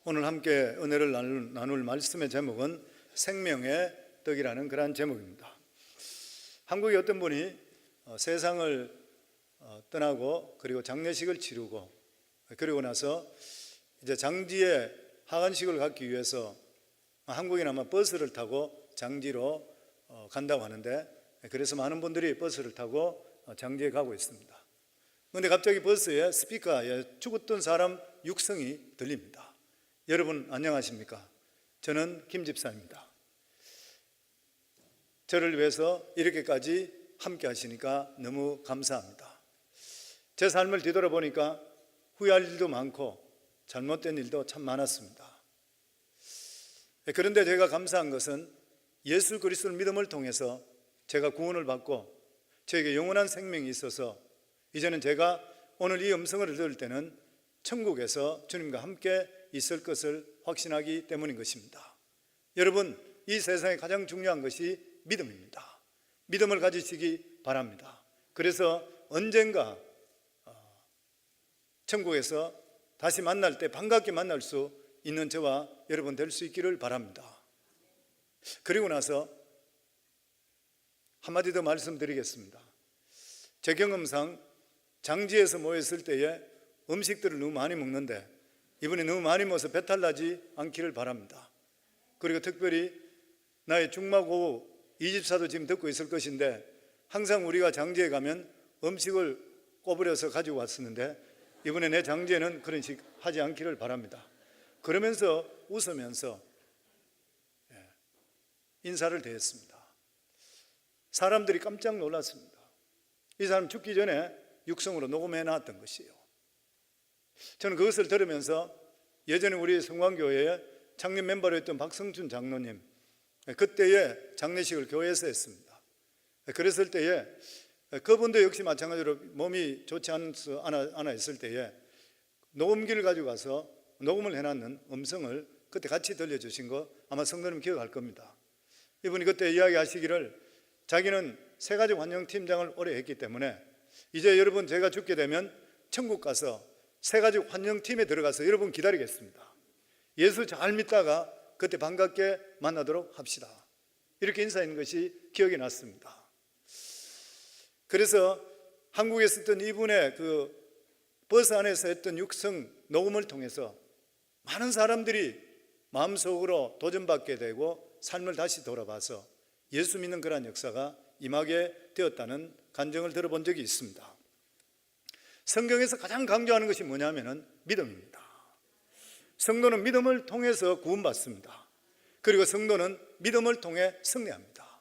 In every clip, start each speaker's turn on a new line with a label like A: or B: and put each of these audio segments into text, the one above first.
A: 오늘 함께 은혜를 나눌 말씀의 제목은 생명의 떡이라는 그러한 제목입니다. 한국의 어떤 분이 세상을 떠나고 그리고 장례식을 치르고 그리고 나서 이제 장지에 하관식을 갖기 위해서 한국인 아마 버스를 타고 장지로 간다고 하는데, 그래서 많은 분들이 버스를 타고 장지에 가고 있습니다. 그런데 갑자기 버스에 스피커에 죽었던 사람 육성이 들립니다. 여러분 안녕하십니까? 저는 김 집사입니다. 저를 위해서 이렇게까지 함께 하시니까 너무 감사합니다. 제 삶을 뒤돌아보니까 후회할 일도 많고 잘못된 일도 참 많았습니다. 그런데 제가 감사한 것은 예수 그리스도를 믿음을 통해서 제가 구원을 받고 저에게 영원한 생명이 있어서 이제는 제가 오늘 이 음성을 들을 때는 천국에서 주님과 함께 있을 것을 확신하기 때문인 것입니다. 여러분, 이 세상에 가장 중요한 것이 믿음입니다. 믿음을 가지시기 바랍니다. 그래서 언젠가 천국에서 다시 만날 때 반갑게 만날 수 있는 저와 여러분 될 수 있기를 바랍니다. 그리고 나서 한마디 더 말씀드리겠습니다. 제 경험상 장지에서 모였을 때에 음식들을 너무 많이 먹는데 이번에 너무 많이 먹어서 배탈 나지 않기를 바랍니다. 그리고 특별히 나의 중마고 이집사도 지금 듣고 있을 것인데, 항상 우리가 장지에 가면 음식을 꼬부려서 가지고 왔었는데 이번에 내 장지에는 그런 식 하지 않기를 바랍니다. 그러면서 웃으면서 인사를 드렸습니다. 사람들이 깜짝 놀랐습니다. 이 사람 죽기 전에 육성으로 녹음해 놨던 것이에요. 저는 그것을 들으면서 예전에 우리 성광교회에 창립 멤버로 했던 박성춘 장로님, 그때의 장례식을 교회에서 했습니다. 그랬을 때에 그분도 역시 마찬가지로 몸이 좋지 않아 있을 때에 녹음기를 가지고 가서 녹음을 해놨는 음성을 그때 같이 들려주신 거 아마 성도님 기억할 겁니다. 이분이 그때 이야기하시기를 자기는 새가족 환영팀장을 오래 했기 때문에 이제 여러분 제가 죽게 되면 천국 가서 새가족 환영팀에 들어가서 여러분 기다리겠습니다. 예수 잘 믿다가 그때 반갑게 만나도록 합시다. 이렇게 인사하는 것이 기억이 났습니다. 그래서 한국에 있었던 이분의 그 버스 안에서 했던 육성 녹음을 통해서 많은 사람들이 마음속으로 도전받게 되고 삶을 다시 돌아봐서 예수 믿는 그런 역사가 임하게 되었다는 간증을 들어본 적이 있습니다. 성경에서 가장 강조하는 것이 뭐냐면은 믿음입니다. 성도는 믿음을 통해서 구원받습니다. 그리고 성도는 믿음을 통해 승리합니다.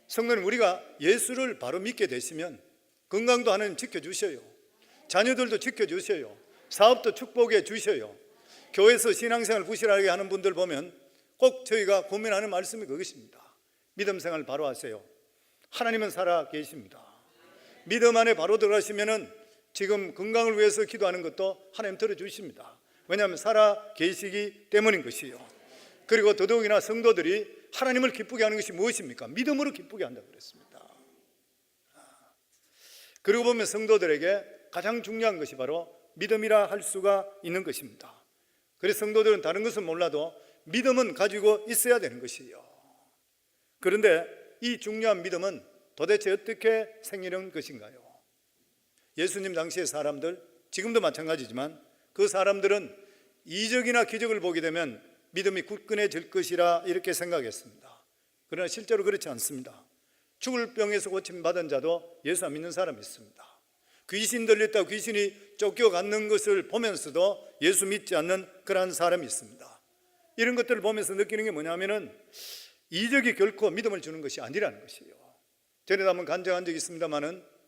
A: 성도는 우리가 예수를 바로 믿게 되시면 건강도 하나님 지켜주셔요. 자녀들도 지켜주셔요. 사업도 축복해 주셔요. 교회에서 신앙생활 부실하게 하는 분들 보면 꼭 저희가 고민하는 말씀이 그것입니다. 믿음 생활 바로 하세요. 하나님은 살아 계십니다. 믿음 안에 바로 들어가시면은 지금 건강을 위해서 기도하는 것도 하나님 들어주십니다. 왜냐하면 살아 계시기 때문인 것이요. 그리고 더더욱이나 성도들이 하나님을 기쁘게 하는 것이 무엇입니까? 믿음으로 기쁘게 한다고 그랬습니다. 그리고 보면 성도들에게 가장 중요한 것이 바로 믿음이라 할 수가 있는 것입니다. 그래서 성도들은 다른 것은 몰라도 믿음은 가지고 있어야 되는 것이에요. 그런데 이 중요한 믿음은 도대체 어떻게 생기는 것인가요? 예수님 당시의 사람들, 지금도 마찬가지지만 그 사람들은 이적이나 기적을 보게 되면 믿음이 굳건해질 것이라 이렇게 생각했습니다. 그러나 실제로 그렇지 않습니다. 죽을 병에서 고침받은 자도 예수 안 믿는 사람이 있습니다. 귀신 들렸다고 귀신이 쫓겨가는 것을 보면서도 예수 믿지 않는 그러한 사람이 있습니다. 이런 것들을 보면서 느끼는 게 뭐냐면은 이적이 결코 믿음을 주는 것이 아니라는 것이에요. 전에도 한번 간증한 적이 있습니다만은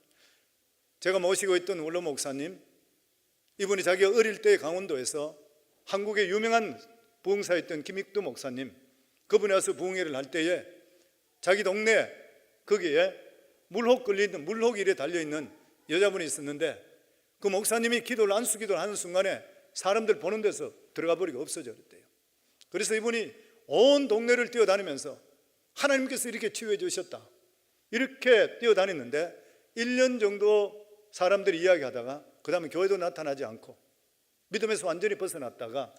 A: 제가 모시고 있던 원로 목사님, 이분이 자기가 어릴 때 강원도에서 한국의 유명한 부흥사였던 김익두 목사님, 그분이 와서 부흥회를 할 때에 자기 동네 거기에 물혹 일에 달려있는 여자분이 있었는데 그 목사님이 기도를 안수기도를 하는 순간에 사람들 보는 데서 들어가 버리고 없어져 버렸대요. 그래서 이분이 온 동네를 뛰어다니면서 하나님께서 이렇게 치유해 주셨다 이렇게 뛰어다녔는데 1년 정도 사람들이 이야기하다가 그 다음에 교회도 나타나지 않고 믿음에서 완전히 벗어났다가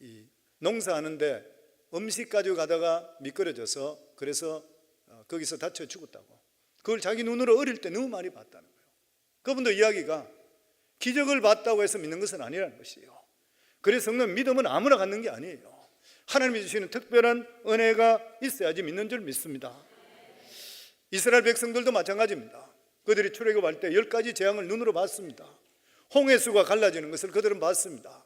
A: 이 농사하는데 음식 가지고 가다가 미끄러져서 그래서 거기서 다쳐 죽었다고. 그걸 자기 눈으로 어릴 때 너무 많이 봤다는 거예요. 그분도 이야기가 기적을 봤다고 해서 믿는 것은 아니라는 것이에요. 그래서 성도는 믿음은 아무나 갖는 게 아니에요. 하나님이 주시는 특별한 은혜가 있어야지 믿는 줄 믿습니다. 이스라엘 백성들도 마찬가지입니다. 그들이 출애굽할 때 10가지 재앙을 눈으로 봤습니다. 홍해수가 갈라지는 것을 그들은 봤습니다.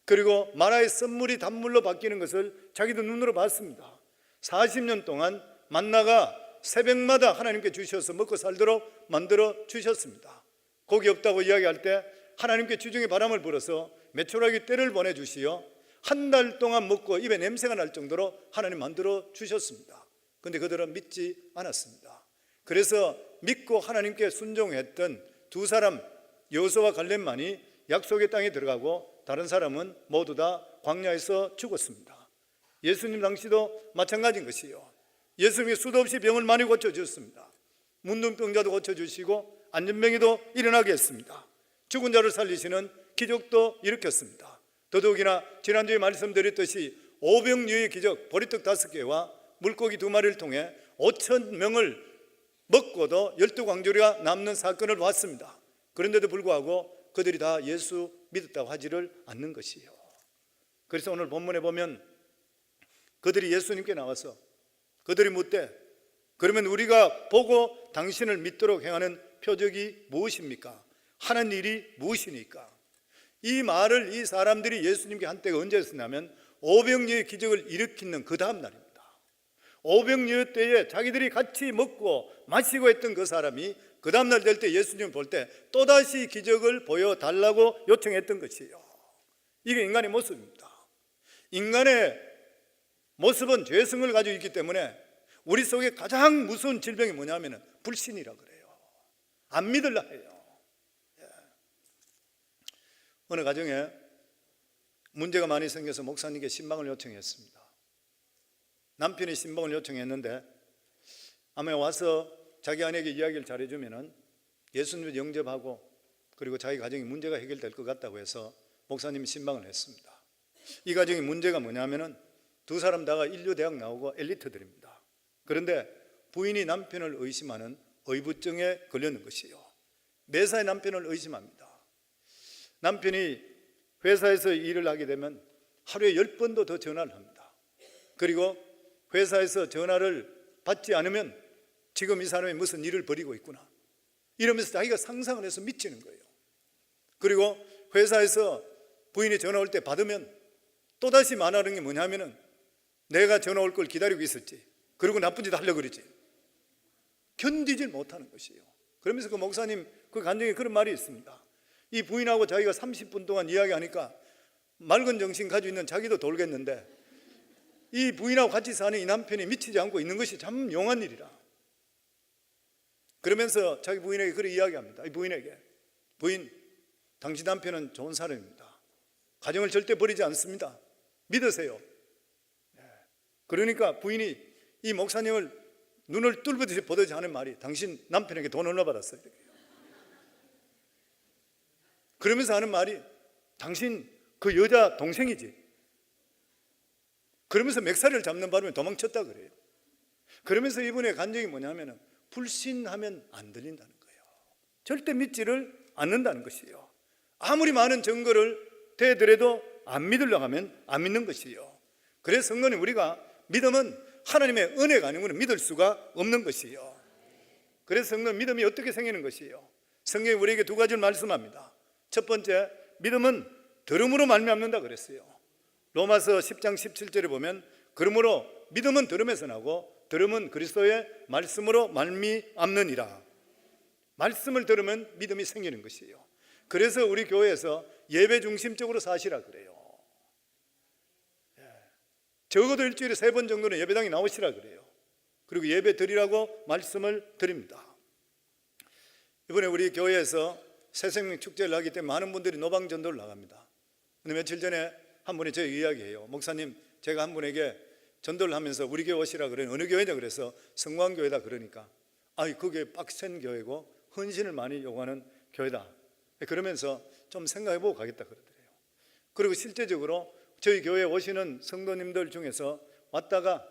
A: 그리고 마라의 썰물이 단물로 바뀌는 것을 자기도 눈으로 봤습니다. 40년 동안 만나가 새벽마다 하나님께 주셔서 먹고 살도록 만들어 주셨습니다. 고기 없다고 이야기할 때 하나님께 주중에 바람을 불어서 메추라기 떼를 보내주시어 한 달 동안 먹고 입에 냄새가 날 정도로 하나님 만들어 주셨습니다. 그런데 그들은 믿지 않았습니다. 그래서 믿고 하나님께 순종했던 두 사람 여호수아와 갈렙만이 약속의 땅에 들어가고 다른 사람은 모두 다 광야에서 죽었습니다. 예수님 당시도 마찬가지인 것이요. 예수님이 수도 없이 병을 많이 고쳐주셨습니다. 문둥병자도 고쳐주시고 안전병이도 일어나게 했습니다. 죽은 자를 살리시는 기적도 일으켰습니다. 더더욱이나 지난주에 말씀드렸듯이 오병이어의 기적, 보리떡 5개와 물고기 2마리를 통해 5,000명을 먹고도 12광주리가 남는 사건을 봤습니다. 그런데도 불구하고 그들이 다 예수 믿었다고 하지를 않는 것이에요. 그래서 오늘 본문에 보면 그들이 예수님께 나와서 그들이 묻되 그러면 우리가 보고 당신을 믿도록 행하는 표적이 무엇입니까? 하는 일이 무엇이니까? 이 말을 이 사람들이 예수님께 한때가 언제 했었냐면 오병이어의 기적을 일으키는 그 다음 날입니다. 오병이어 때에 자기들이 같이 먹고 마시고 했던 그 사람이 그 다음 날 될 때 예수님을 볼 때 또다시 기적을 보여달라고 요청했던 것이에요. 이게 인간의 모습입니다. 인간의 모습은 죄성을 가지고 있기 때문에 우리 속에 가장 무서운 질병이 뭐냐면 불신이라 그래요. 안 믿으려 해요. 어느 가정에 문제가 많이 생겨서 목사님께 신방을 요청했습니다. 남편이 신방을 요청했는데 아마 와서 자기 아내에게 이야기를 잘해주면 예수님을 영접하고 그리고 자기 가정이 문제가 해결될 것 같다고 해서 목사님이 신방을 했습니다. 이 가정의 문제가 뭐냐면 두 사람 다가 인류대학 나오고 엘리트들입니다. 그런데 부인이 남편을 의심하는 의부증에 걸렸는 것이에요. 매사에 남편을 의심합니다. 남편이 회사에서 일을 하게 되면 하루에 10번도 더 전화를 합니다. 그리고 회사에서 전화를 받지 않으면 지금 이 사람이 무슨 일을 벌이고 있구나 이러면서 자기가 상상을 해서 미치는 거예요. 그리고 회사에서 부인이 전화 올 때 받으면 또다시 말하는 게 뭐냐면은 내가 전화 올 걸 기다리고 있었지, 그리고 나쁜 짓 하려고 그러지. 견디질 못하는 것이에요. 그러면서 그 목사님 그 간증에 그런 말이 있습니다. 이 부인하고 자기가 30분 동안 이야기하니까 맑은 정신 가지고 있는 자기도 돌겠는데 이 부인하고 같이 사는 이 남편이 미치지 않고 있는 것이 참 용한 일이라. 그러면서 자기 부인에게 그렇게 이야기합니다. 이 부인에게, 부인, 당신 남편은 좋은 사람입니다. 가정을 절대 버리지 않습니다. 믿으세요. 그러니까 부인이 이 목사님을 눈을 뚫듯이 보듯이 하는 말이 당신 남편에게 돈 얼마 받았어요? 그러면서 하는 말이 당신 그 여자 동생이지. 그러면서 맥살을 잡는 바람에 도망쳤다 그래요. 그러면서 이분의 간증이 뭐냐면 불신하면 안 들린다는 거예요. 절대 믿지를 않는다는 것이에요. 아무리 많은 증거를 대더라도 안 믿으려고 하면 안 믿는 것이에요. 그래서 성도님, 우리가 믿음은 하나님의 은혜가 아니면 믿을 수가 없는 것이에요. 그래서 성도님, 믿음이 어떻게 생기는 것이에요? 성경이 우리에게 두 가지를 말씀합니다. 첫 번째, 믿음은 들음으로 말미암는다 그랬어요. 로마서 10장 17절에 보면 그러므로 믿음은 들음에서 나고 들음은 그리스도의 말씀으로 말미암느니라. 말씀을 들으면 믿음이 생기는 것이에요. 그래서 우리 교회에서 예배 중심적으로 사시라 그래요. 적어도 일주일에 3번 정도는 예배당에 나오시라 그래요. 그리고 예배 드리라고 말씀을 드립니다. 이번에 우리 교회에서 새생명 축제를 하기 때문에 많은 분들이 노방전도를 나갑니다. 근데 며칠 전에 한 분이 저에게 이야기해요. 목사님, 제가 한 분에게 전도를 하면서 우리 교회 오시라 그래요. 어느 교회냐 그래서 성광교회다 그러니까 그게 빡센 교회고 헌신을 많이 요구하는 교회다. 그러면서 좀 생각해보고 가겠다 그러더래요. 그리고 실제적으로 저희 교회에 오시는 성도님들 중에서 왔다가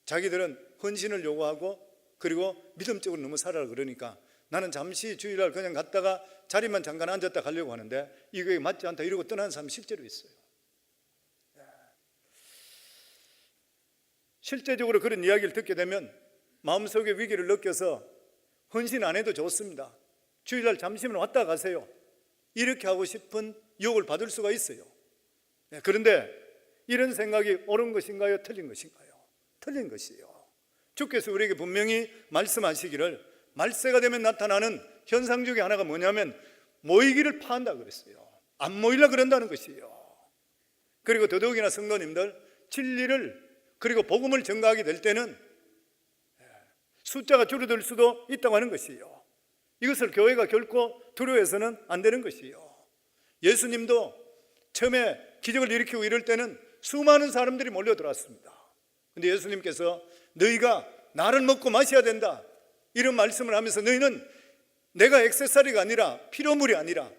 A: 자기들은 헌신을 요구하고 그리고 믿음적으로 너무 살아라 그러니까 나는 잠시 주일날 그냥 갔다가 자리만 잠깐 앉았다 가려고 하는데 이게 맞지 않다 이러고 떠나는 사람이 실제로 있어요. 실제적으로 그런 이야기를 듣게 되면 마음속에 위기를 느껴서 헌신 안 해도 좋습니다. 주일날 잠시만 왔다 가세요. 이렇게 하고 싶은 유혹을 받을 수가 있어요. 그런데 이런 생각이 옳은 것인가요? 틀린 것인가요? 틀린 것이에요. 주께서 우리에게 분명히 말씀하시기를 말세가 되면 나타나는 현상 중에 하나가 뭐냐면 모이기를 파한다 그랬어요. 안 모이려 그런다는 것이에요. 그리고 더더욱이나 성도님들 진리를 그리고 복음을 전가하게 될 때는 숫자가 줄어들 수도 있다고 하는 것이에요. 이것을 교회가 결코 두려워해서는 안 되는 것이에요. 예수님도 처음에 기적을 일으키고 이럴 때는 수많은 사람들이 몰려들었습니다. 그런데 예수님께서 너희가 나를 먹고 마셔야 된다 이런 말씀을 하면서 너희는 내가 액세서리가 아니라 피로물이 아니라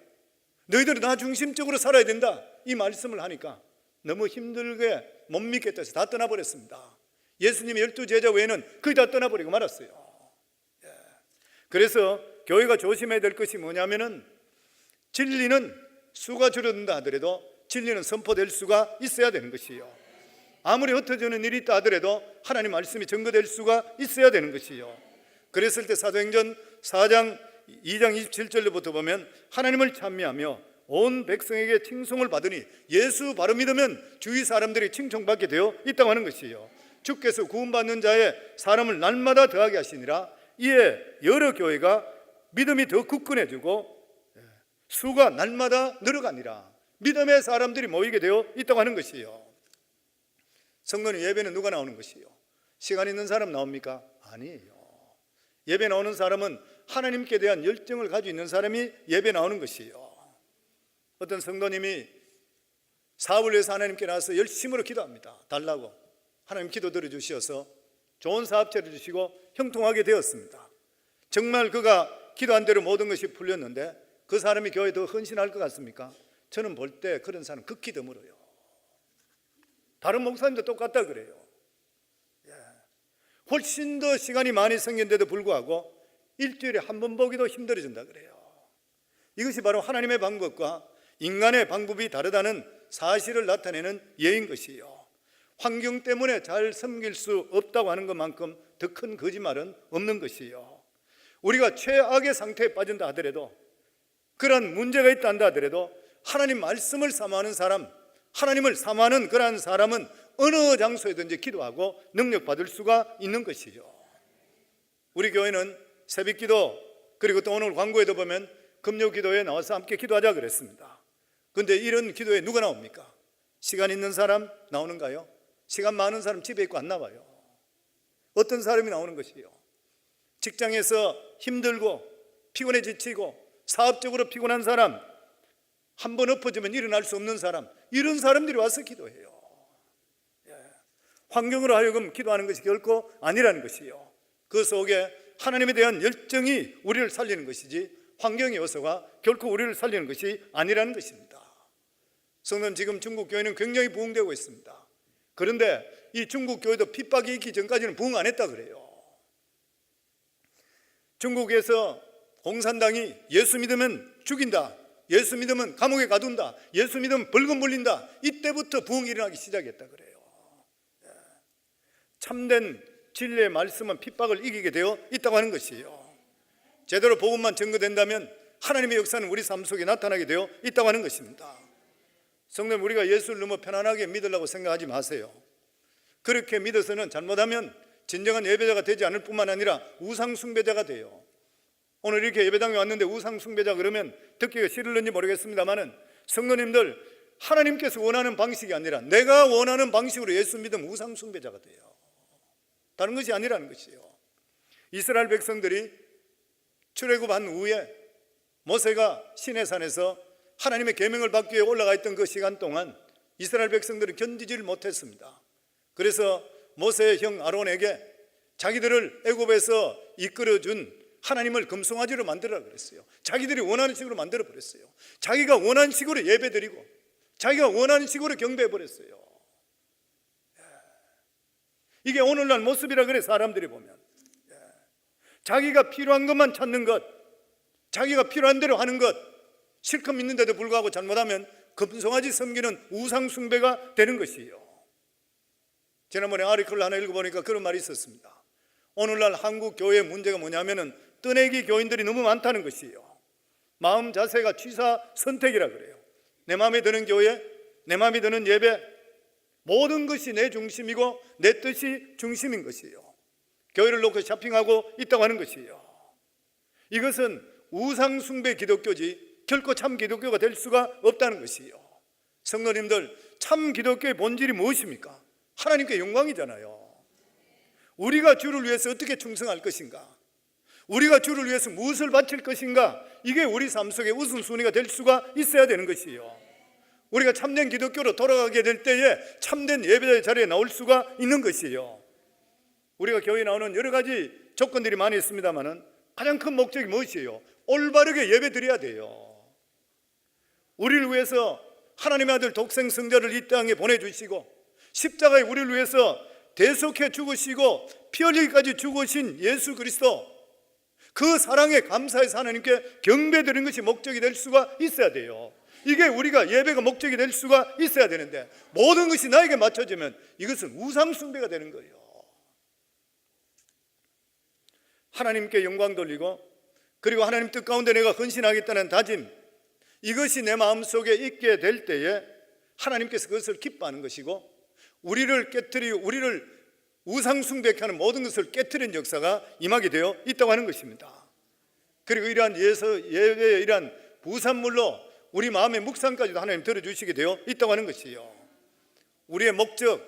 A: 너희들은 나 중심적으로 살아야 된다 이 말씀을 하니까 너무 힘들게 못 믿겠다 해서 다 떠나버렸습니다. 예수님의 12제자 외에는 거의 다 떠나버리고 말았어요. 그래서 교회가 조심해야 될 것이 뭐냐면은 진리는 수가 줄어든다 하더라도 진리는 선포될 수가 있어야 되는 것이에요. 아무리 흩어지는 일이 있다 하더라도 하나님 말씀이 증거될 수가 있어야 되는 것이에요. 그랬을 때 사도행전 4장 2장 27절부터 보면 하나님을 찬미하며 온 백성에게 칭송을 받으니 예수 바로 믿으면 주위 사람들이 칭송받게 되어 있다고 하는 것이에요. 주께서 구원받는 자의 사람을 날마다 더하게 하시니라. 이에 여러 교회가 믿음이 더 굳건해지고 수가 날마다 늘어가니라. 믿음의 사람들이 모이게 되어 있다고 하는 것이에요. 성도는 예배는 누가 나오는 것이에요? 시간 있는 사람 나옵니까? 아니에요. 예배 나오는 사람은 하나님께 대한 열정을 가지고 있는 사람이 예배 나오는 것이에요. 어떤 성도님이 사업을 위해서 하나님께 나와서 열심으로 기도합니다. 달라고. 하나님 기도 들어주셔서 좋은 사업체를 주시고 형통하게 되었습니다. 정말 그가 기도한 대로 모든 것이 풀렸는데 그 사람이 교회에 더 헌신할 것 같습니까? 저는 볼 때 그런 사람 극히 드물어요. 다른 목사님도 똑같다 그래요. 훨씬 더 시간이 많이 생겼는데도 불구하고 일주일에 한 번 보기도 힘들어진다 그래요. 이것이 바로 하나님의 방법과 인간의 방법이 다르다는 사실을 나타내는 예인 것이에요. 환경 때문에 잘 섬길 수 없다고 하는 것만큼 더 큰 거짓말은 없는 것이에요. 우리가 최악의 상태에 빠진다 하더라도 그런 문제가 있다 한다 하더라도 하나님 말씀을 사모하는 사람, 하나님을 사모하는 그러한 사람은 어느 장소에든지 기도하고 능력받을 수가 있는 것이죠. 우리 교회는 새벽기도 그리고 또 오늘 광고에도 보면 금요기도에 나와서 함께 기도하자 그랬습니다. 그런데 이런 기도에 누가 나옵니까? 시간 있는 사람 나오는가요? 시간 많은 사람 집에 있고 안 나와요. 어떤 사람이 나오는 것이에요? 직장에서 힘들고 피곤해 지치고 사업적으로 피곤한 사람, 한 번 엎어지면 일어날 수 없는 사람, 이런 사람들이 와서 기도해요. 환경으로 하여금 기도하는 것이 결코 아니라는 것이에요. 그 속에 하나님에 대한 열정이 우리를 살리는 것이지 환경의 요소가 결코 우리를 살리는 것이 아니라는 것입니다. 성도님, 지금 중국 교회는 굉장히 부흥되고 있습니다. 그런데 이 중국 교회도 핍박이 있기 전까지는 부흥 안 했다 그래요. 중국에서 공산당이 예수 믿으면 죽인다, 예수 믿으면 감옥에 가둔다, 예수 믿으면 벌금 물린다, 이때부터 부흥이 일어나기 시작했다 그래요. 참된 진리의 말씀은 핍박을 이기게 되어 있다고 하는 것이에요. 제대로 복음만 증거된다면 하나님의 역사는 우리 삶 속에 나타나게 되어 있다고 하는 것입니다. 성도님, 우리가 예수를 너무 편안하게 믿으려고 생각하지 마세요. 그렇게 믿어서는 잘못하면 진정한 예배자가 되지 않을 뿐만 아니라 우상 숭배자가 돼요. 오늘 이렇게 예배당에 왔는데 우상 숭배자 그러면 듣기가 싫을는지 모르겠습니다만은 성도님들, 하나님께서 원하는 방식이 아니라 내가 원하는 방식으로 예수 믿으면 우상 숭배자가 돼요. 다른 것이 아니라는 것이에요. 이스라엘 백성들이 출애굽한 후에 모세가 시내산에서 하나님의 계명을 받기 위해 올라가 있던 그 시간 동안 이스라엘 백성들은 견디지를 못했습니다. 그래서 모세의 형 아론에게 자기들을 애굽에서 이끌어준 하나님을 금송아지로 만들어라 그랬어요. 자기들이 원하는 식으로 만들어 버렸어요. 자기가 원하는 식으로 예배드리고 자기가 원하는 식으로 경배해 버렸어요. 이게 오늘날 모습이라 그래. 사람들이 보면 자기가 필요한 것만 찾는 것, 자기가 필요한 대로 하는 것, 실컷 믿는데도 불구하고 잘못하면 금송아지 섬기는 우상 숭배가 되는 것이에요. 지난번에 아리클을 하나 읽어보니까 그런 말이 있었습니다. 오늘날 한국 교회의 문제가 뭐냐면은 떠내기 교인들이 너무 많다는 것이에요. 마음 자세가 취사 선택이라 그래요. 내 마음에 드는 교회, 내 마음에 드는 예배, 모든 것이 내 중심이고 내 뜻이 중심인 것이에요. 교회를 놓고 쇼핑하고 있다고 하는 것이에요. 이것은 우상 숭배 기독교지 결코 참 기독교가 될 수가 없다는 것이에요. 성도님들, 참 기독교의 본질이 무엇입니까? 하나님께 영광이잖아요. 우리가 주를 위해서 어떻게 충성할 것인가? 우리가 주를 위해서 무엇을 바칠 것인가? 이게 우리 삶 속의 우선순위가 될 수가 있어야 되는 것이에요. 우리가 참된 기독교로 돌아가게 될 때에 참된 예배자의 자리에 나올 수가 있는 것이에요. 우리가 교회에 나오는 여러 가지 조건들이 많이 있습니다만 가장 큰 목적이 무엇이에요? 올바르게 예배 드려야 돼요. 우리를 위해서 하나님의 아들 독생 성자를 이 땅에 보내주시고 십자가에 우리를 위해서 대속해 죽으시고 피 흘리기까지 죽으신 예수 그리스도, 그 사랑에 감사해서 하나님께 경배드리는 것이 목적이 될 수가 있어야 돼요. 이게 우리가 예배가 목적이 될 수가 있어야 되는데 모든 것이 나에게 맞춰지면 이것은 우상 숭배가 되는 거예요. 하나님께 영광 돌리고 그리고 하나님 뜻 가운데 내가 헌신하겠다는 다짐, 이것이 내 마음속에 있게 될 때에 하나님께서 그것을 기뻐하는 것이고 우리를 깨트리고 우리를 우상 숭배케 하는 모든 것을 깨트린 역사가 임하게 되어 있다고 하는 것입니다. 그리고 이러한 예배의 이러한 부산물로 우리 마음의 묵상까지도 하나님 들어주시게 되어 있다고 하는 것이에요. 우리의 목적,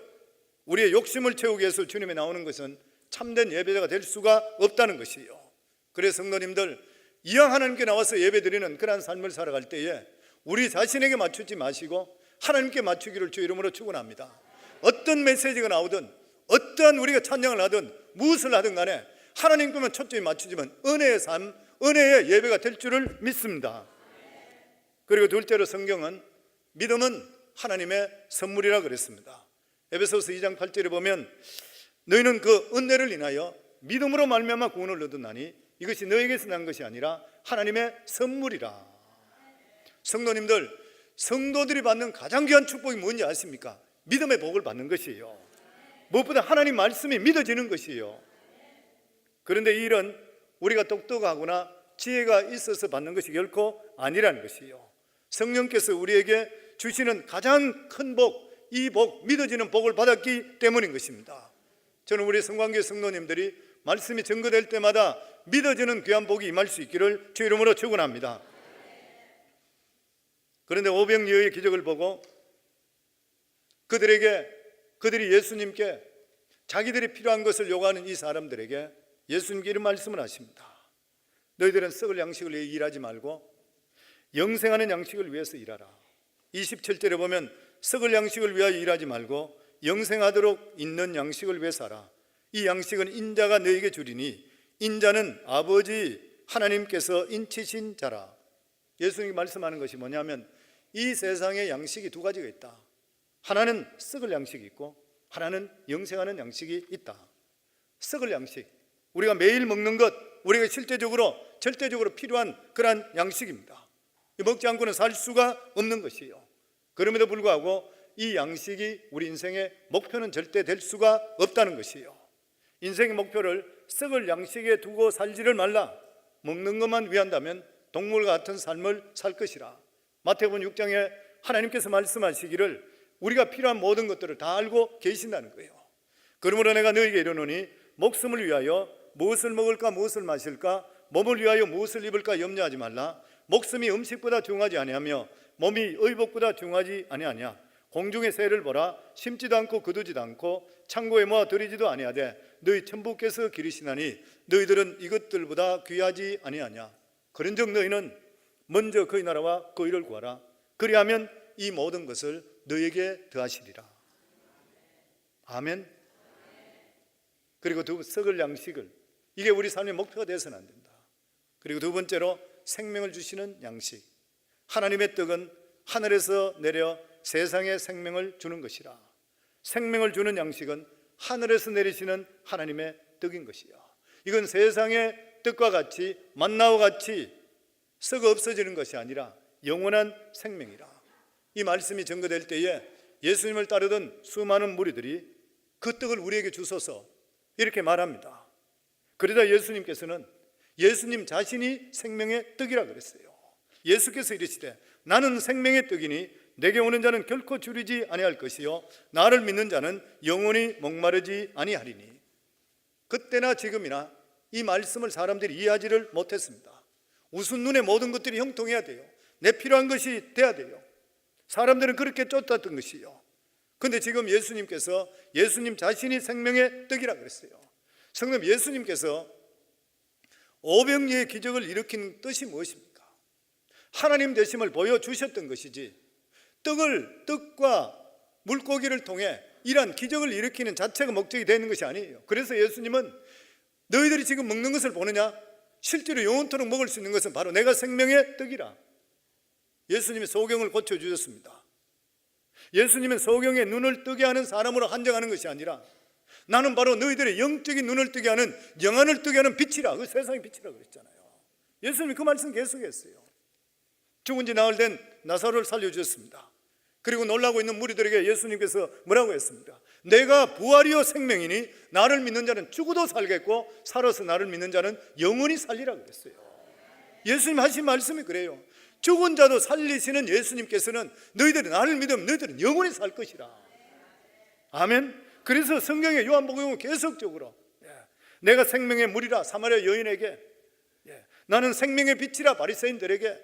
A: 우리의 욕심을 채우기 위해서 주님에 나오는 것은 참된 예배자가 될 수가 없다는 것이에요. 그래서 성도님들, 이왕 하나님께 나와서 예배드리는 그러한 삶을 살아갈 때에 우리 자신에게 맞추지 마시고 하나님께 맞추기를 주 이름으로 축원합니다. 어떤 메시지가 나오든 어떠한 우리가 찬양을 하든 무엇을 하든 간에 하나님께만 초점이 맞추지만 은혜의 삶, 은혜의 예배가 될 줄을 믿습니다. 그리고 둘째로 성경은 믿음은 하나님의 선물이라 그랬습니다. 에베소서 2장 8절에 보면 너희는 그 은혜를 인하여 믿음으로 말미암아 구원을 얻었나니 이것이 너에게서 난 것이 아니라 하나님의 선물이라. 성도님들, 성도들이 받는 가장 귀한 축복이 뭔지 아십니까? 믿음의 복을 받는 것이에요. 무엇보다 하나님 말씀이 믿어지는 것이에요. 그런데 이 일은 우리가 똑똑하거나 지혜가 있어서 받는 것이 결코 아니라는 것이에요. 성령께서 우리에게 주시는 가장 큰 복, 이 복, 믿어지는 복을 받았기 때문인 것입니다. 저는 우리 성관계 성도님들이 말씀이 증거될 때마다 믿어지는 귀한 복이 임할 수 있기를 주 이름으로 축원합니다. 그런데 오병이어의 기적을 보고 그들이 예수님께 자기들이 필요한 것을 요구하는 이 사람들에게 예수님께 이런 말씀을 하십니다. 너희들은 썩을 양식을 위해 일하지 말고 영생하는 양식을 위해서 일하라. 27절에 보면 썩을 양식을 위하여 일하지 말고 영생하도록 있는 양식을 위해서 하라. 이 양식은 인자가 너에게 주리니 인자는 아버지 하나님께서 인치신 자라. 예수님이 말씀하는 것이 뭐냐면 이 세상에 양식이 두 가지가 있다. 하나는 썩을 양식이 있고 하나는 영생하는 양식이 있다. 썩을 양식, 우리가 매일 먹는 것, 우리가 실제적으로 절대적으로 필요한 그러한 양식입니다. 먹지 않고는 살 수가 없는 것이에요. 그럼에도 불구하고 이 양식이 우리 인생의 목표는 절대 될 수가 없다는 것이에요. 인생의 목표를 썩을 양식에 두고 살지를 말라. 먹는 것만 위한다면 동물과 같은 삶을 살 것이라. 마태복음 6장에 하나님께서 말씀하시기를 우리가 필요한 모든 것들을 다 알고 계신다는 거예요. 그러므로 내가 너희에게 이르노니 목숨을 위하여 무엇을 먹을까 무엇을 마실까 몸을 위하여 무엇을 입을까 염려하지 말라. 목숨이 음식보다 중하지 아니하며 몸이 의복보다 중하지 아니하냐. 공중의 새를 보라. 심지도 않고 거두지도 않고 창고에 모아 들이지도 아니하되 너희 천부께서 기르시나니 너희들은 이것들보다 귀하지 아니하냐. 그런즉 너희는 먼저 그의 나라와 그 의를 구하라. 그리하면 이 모든 것을 너희에게 더하시리라. 아멘. 그리고 썩을 양식을, 이게 우리 삶의 목표가 되어서는 안 된다. 그리고 두 번째로 생명을 주시는 양식. 하나님의 떡은 하늘에서 내려 세상에 생명을 주는 것이라. 생명을 주는 양식은 하늘에서 내리시는 하나님의 떡인 것이요, 이건 세상의 떡과 같이 만나와 같이 썩어 없어지는 것이 아니라 영원한 생명이라. 이 말씀이 전거될 때에 예수님을 따르던 수많은 무리들이 그 떡을 우리에게 주소서 이렇게 말합니다. 그러자 예수님께서는 예수님 자신이 생명의 떡이라 그랬어요. 예수께서 이르시되 나는 생명의 떡이니 내게 오는 자는 결코 줄이지 아니할 것이요 나를 믿는 자는 영원히 목마르지 아니하리니. 그때나 지금이나 이 말씀을 사람들이 이해하지를 못했습니다. 우선 눈에 모든 것들이 형통해야 돼요. 내 필요한 것이 돼야 돼요. 사람들은 그렇게 쫓았던 것이요. 그런데 지금 예수님께서 예수님 자신이 생명의 떡이라 그랬어요. 성도님, 예수님께서 오병이의 기적을 일으킨 뜻이 무엇입니까? 하나님 되심을 보여주셨던 것이지, 떡과 물고기를 통해 이러한 기적을 일으키는 자체가 목적이 되는 것이 아니에요. 그래서 예수님은 너희들이 지금 먹는 것을 보느냐? 실제로 영원토록 먹을 수 있는 것은 바로 내가 생명의 떡이라. 예수님이 소경을 고쳐주셨습니다. 예수님은 소경의 눈을 뜨게 하는 사람으로 한정하는 것이 아니라 나는 바로 너희들의 영적인 눈을 뜨게 하는, 영안을 뜨게 하는 빛이라. 그 세상의 빛이라 그랬잖아요. 예수님이 그 말씀 계속했어요. 죽은 지 나흘 된 나사로를 살려주셨습니다. 그리고 놀라고 있는 무리들에게 예수님께서 뭐라고 했습니까? 내가 부활이요 생명이니 나를 믿는 자는 죽어도 살겠고 살아서 나를 믿는 자는 영원히 살리라 그랬어요. 예수님 하신 말씀이 그래요. 죽은 자도 살리시는 예수님께서는 너희들이 나를 믿으면 너희들은 영원히 살 것이라. 아멘. 그래서 성경의 요한복음은 계속적으로 내가 생명의 물이라 사마리아 여인에게, 나는 생명의 빛이라 바리새인들에게,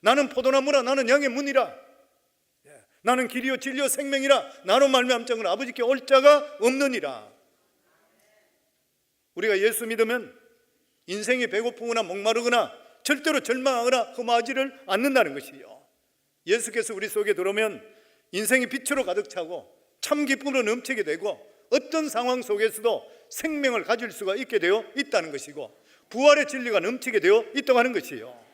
A: 나는 포도나무라 나는 양의 문이라, 나는 길이요 진리요 생명이라 나로 말미암지 않고는 아버지께 올 자가 없느니라. 우리가 예수 믿으면 인생이 배고프거나 목마르거나 절대로 절망하거나 험하지를 않는다는 것이요, 예수께서 우리 속에 들어오면 인생이 빛으로 가득 차고 참 기쁨으로 넘치게 되고 어떤 상황 속에서도 생명을 가질 수가 있게 되어 있다는 것이고 부활의 진리가 넘치게 되어 있다고 하는 것이요.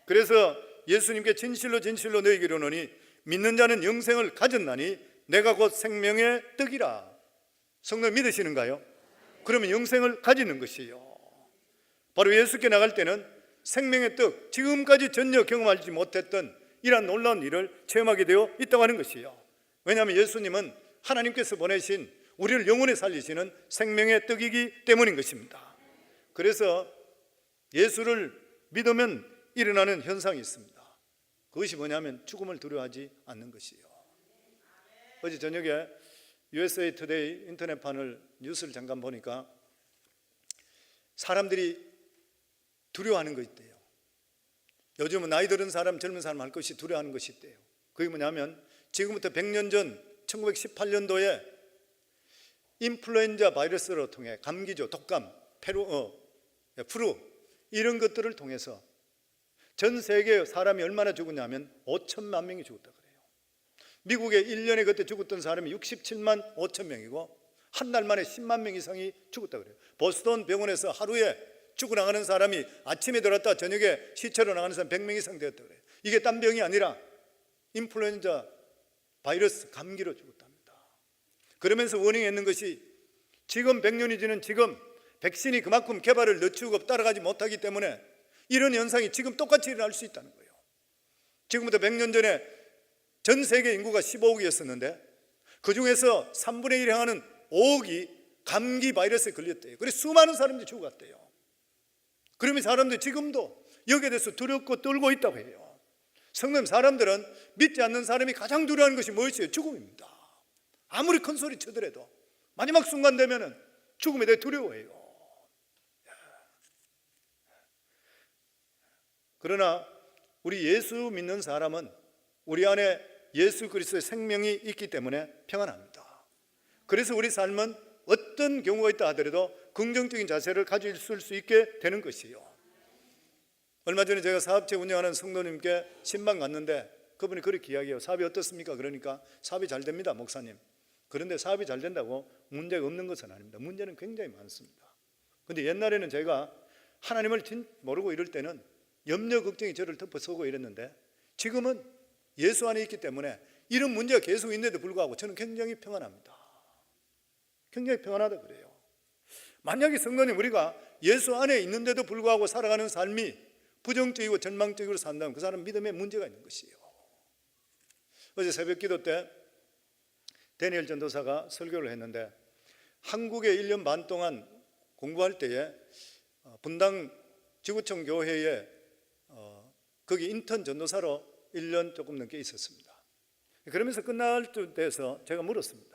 A: 그래서 예수님께 진실로 진실로 너희에게 이르노니 믿는 자는 영생을 가졌나니 내가 곧 생명의 떡이라. 성도 믿으시는가요? 그러면 영생을 가지는 것이요, 바로 예수께 나갈 때는 생명의 떡, 지금까지 전혀 경험하지 못했던 이러한 놀라운 일을 체험하게 되어 있다고 하는 것이요. 왜냐하면 예수님은 하나님께서 보내신 우리를 영원히 살리시는 생명의 떡이기 때문인 것입니다. 그래서 예수를 믿으면 일어나는 현상이 있습니다. 그것이 뭐냐면 죽음을 두려워하지 않는 것이요. 어제 저녁에 USA 투데이 인터넷판을 뉴스를 잠깐 보니까 사람들이 두려워하는 거 있대요. 요즘은 나이 들은 사람, 젊은 사람 할 것이 두려워하는 것이 있대요. 그게 뭐냐면 지금부터 100년 전 1918년도에 인플루엔자 바이러스로 통해 감기죠, 독감, 플루 이런 것들을 통해서 전 세계 사람이 얼마나 죽었냐면 5천만 명이 죽었다 그래요. 미국에 1년에 그때 죽었던 사람이 67만 5천 명이고 한 달 만에 10만 명 이상이 죽었다 그래요. 보스턴 병원에서 하루에 죽어나가는 사람이 아침에 들어왔다 저녁에 시체로 나가는 사람 100명 이상 되었다 그래요. 이게 딴 병이 아니라 인플루엔자 바이러스 감기로 죽었답니다. 그러면서 워닝했는 것이 지금 100년이 지난 지금 백신이 그만큼 개발을 늦추고 따라가지 못하기 때문에 이런 현상이 지금 똑같이 일어날 수 있다는 거예요. 지금부터 100년 전에 전 세계 인구가 15억이었었는데 그 중에서 3분의 1에 해당하는 5억이 감기 바이러스에 걸렸대요. 그래서 수많은 사람들이 죽어갔대요. 그러면 사람들이 지금도 여기에 대해서 두렵고 떨고 있다고 해요. 성도님, 사람들은 믿지 않는 사람이 가장 두려워하는 것이 무엇이에요? 죽음입니다. 아무리 큰 소리 치더라도 마지막 순간 되면은 죽음에 대해 두려워해요. 그러나 우리 예수 믿는 사람은 우리 안에 예수 그리스도의 생명이 있기 때문에 평안합니다. 그래서 우리 삶은 어떤 경우가 있다 하더라도 긍정적인 자세를 가질 수 있게 되는 것이요. 얼마 전에 제가 사업체 운영하는 성도님께 신방 갔는데 그분이 그렇게 이야기해요. 사업이 어떻습니까? 그러니까 사업이 잘 됩니다, 목사님. 그런데 사업이 잘 된다고 문제가 없는 것은 아닙니다. 문제는 굉장히 많습니다. 그런데 옛날에는 제가 하나님을 모르고 이럴 때는 염려 걱정이 저를 덮어서고 이랬는데 지금은 예수 안에 있기 때문에 이런 문제가 계속 있는데도 불구하고 저는 굉장히 평안합니다. 굉장히 평안하다 그래요. 만약에 성도님 우리가 예수 안에 있는데도 불구하고 살아가는 삶이 부정적이고 절망적으로 산다면 그 사람은 믿음에 문제가 있는 것이에요. 어제 새벽 기도 때 다니엘 전도사가 설교를 했는데 한국에 1년 반 동안 공부할 때에 분당 지구촌 교회에 거기 인턴 전도사로 1년 조금 넘게 있었습니다. 그러면서 끝날 때 돼서 제가 물었습니다.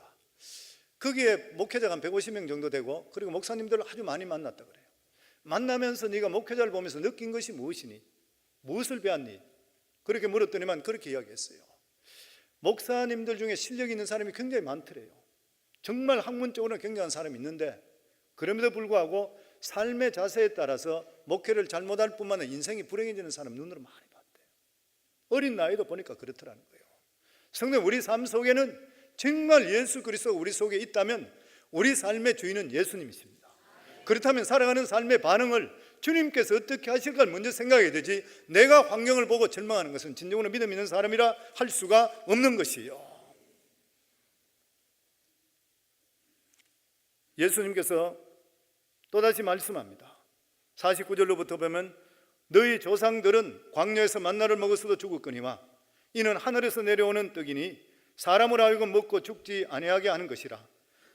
A: 거기에 목회자가 한 150명 정도 되고 그리고 목사님들을 아주 많이 만났다 그래요. 만나면서 네가 목회자를 보면서 느낀 것이 무엇이니? 무엇을 배웠니? 그렇게 물었더니만 그렇게 이야기했어요. 목사님들 중에 실력 있는 사람이 굉장히 많더래요. 정말 학문적으로 굉장한 사람이 있는데 그럼에도 불구하고 삶의 자세에 따라서 목회를 잘못할 뿐만 아니라 인생이 불행해지는 사람 눈으로 많이 봤대요. 어린 나이도 보니까 그렇더라는 거예요. 성도님, 우리 삶 속에는 정말 예수 그리스도가 우리 속에 있다면 우리 삶의 주인은 예수님이십니다. 그렇다면 살아가는 삶의 반응을 주님께서 어떻게 하실까를 먼저 생각해야 되지, 내가 환경을 보고 절망하는 것은 진정으로 믿음 있는 사람이라 할 수가 없는 것이에요. 예수님께서 또다시 말씀합니다. 49절로부터 보면 너희 조상들은 광야에서 만나를 먹었어도 죽었거니와 이는 하늘에서 내려오는 떡이니 사람을 하여금 먹고 죽지 아니하게 하는 것이라.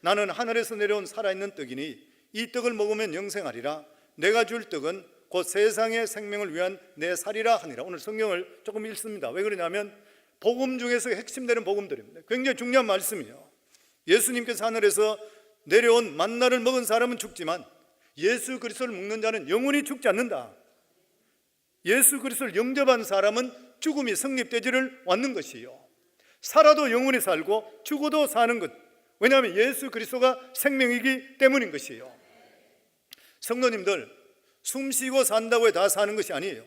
A: 나는 하늘에서 내려온 살아있는 떡이니 이 떡을 먹으면 영생하리라. 내가 줄 떡은 곧 세상의 생명을 위한 내 살이라 하니라. 오늘 성경을 조금 읽습니다. 왜 그러냐면 복음 중에서 핵심되는 복음들입니다. 굉장히 중요한 말씀이에요. 예수님께서 하늘에서 내려온 만나를 먹은 사람은 죽지만 예수 그리스도를 먹는 자는 영원히 죽지 않는다. 예수 그리스도를 영접한 사람은 죽음이 성립되지를 않는 것이요, 살아도 영원히 살고 죽어도 사는 것. 왜냐하면 예수 그리스도가 생명이기 때문인 것이에요. 성도님들, 숨 쉬고 산다고 다 사는 것이 아니에요.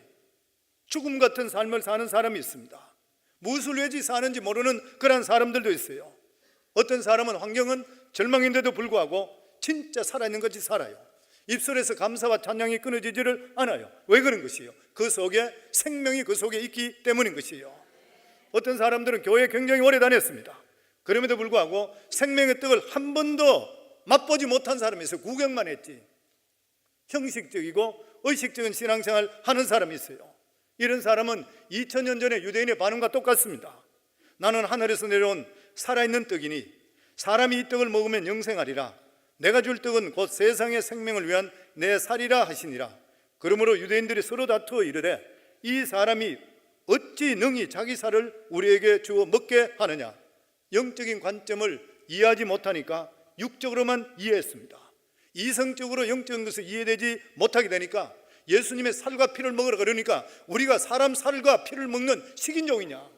A: 죽음 같은 삶을 사는 사람이 있습니다. 무엇을 위해 사는지 모르는 그런 사람들도 있어요. 어떤 사람은 환경은 절망인데도 불구하고 진짜 살아있는 것이 살아요. 입술에서 감사와 찬양이 끊어지지를 않아요. 왜 그런 것이에요? 그 속에 생명이 그 속에 있기 때문인 것이에요. 어떤 사람들은 교회에 굉장히 오래 다녔습니다. 그럼에도 불구하고 생명의 떡을 한 번도 맛보지 못한 사람이 있어요. 구경만 했지. 형식적이고 의식적인 신앙생활 하는 사람이 있어요. 이런 사람은 2000년 전에 유대인의 반응과 똑같습니다. 나는 하늘에서 내려온 살아있는 떡이니 사람이 이 떡을 먹으면 영생하리라. 내가 줄 떡은 곧 세상의 생명을 위한 내 살이라 하시니라. 그러므로 유대인들이 서로 다투어 이르되 이 사람이 어찌 능히 자기 살을 우리에게 주어 먹게 하느냐. 영적인 관점을 이해하지 못하니까 육적으로만 이해했습니다. 이성적으로 영적인 것을 이해되지 못하게 되니까 예수님의 살과 피를 먹으라 그러니까 우리가 사람 살과 피를 먹는 식인종이냐,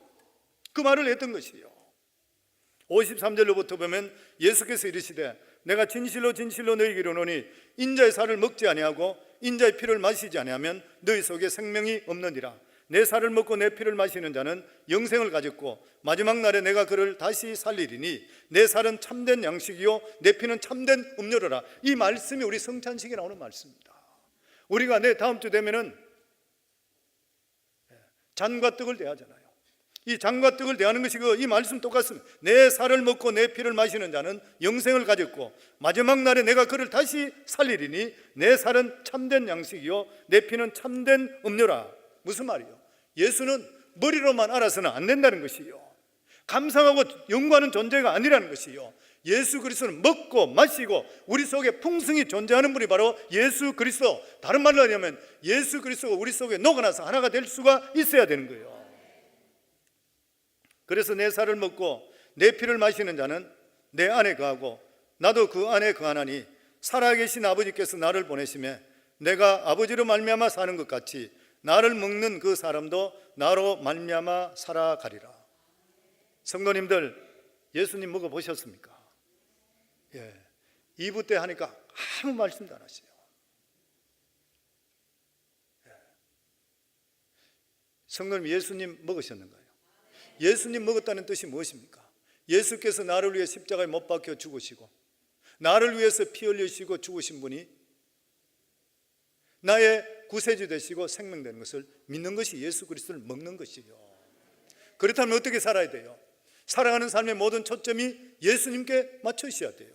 A: 그 말을 했던 것이에요. 53절로부터 보면 예수께서 이르시되 내가 진실로 진실로 너희에게 이르노니 인자의 살을 먹지 아니하고 인자의 피를 마시지 아니하면 너희 속에 생명이 없느니라. 내 살을 먹고 내 피를 마시는 자는 영생을 가졌고 마지막 날에 내가 그를 다시 살리리니 내 살은 참된 양식이요 내 피는 참된 음료로라. 이 말씀이 우리 성찬식에 나오는 말씀입니다. 우리가 내 다음 주 되면은 잔과 떡을 대하잖아요. 이 잔과 떡을 대하는 것이 이 말씀 똑같습니다. 내 살을 먹고 내 피를 마시는 자는 영생을 가졌고 마지막 날에 내가 그를 다시 살리리니 내 살은 참된 양식이요 내 피는 참된 음료라. 무슨 말이요? 예수는 머리로만 알아서는 안 된다는 것이요, 감상하고 연구하는 존재가 아니라는 것이요, 예수 그리스도는 먹고 마시고 우리 속에 풍성히 존재하는 분이 바로 예수 그리스도. 다른 말로 하냐면 예수 그리스도가 우리 속에 녹아나서 하나가 될 수가 있어야 되는 거예요. 그래서 내 살을 먹고 내 피를 마시는 자는 내 안에 거하고 나도 그 안에 거하나니 살아계신 아버지께서 나를 보내심에 내가 아버지로 말미암아 사는 것 같이 나를 먹는 그 사람도 나로 말미암아 살아가리라. 성도님들, 예수님 먹어보셨습니까? 예, 2부 때 하니까 아무 말씀도 안 하세요. 예. 성도님, 예수님 먹으셨는가요? 예수님 먹었다는 뜻이 무엇입니까? 예수께서 나를 위해 십자가에 못 박혀 죽으시고 나를 위해서 피 흘리시고 죽으신 분이 나의 구세주 되시고 생명되는 것을 믿는 것이 예수 그리스도를 먹는 것이요. 그렇다면 어떻게 살아야 돼요? 살아가는 삶의 모든 초점이 예수님께 맞춰셔야 돼요.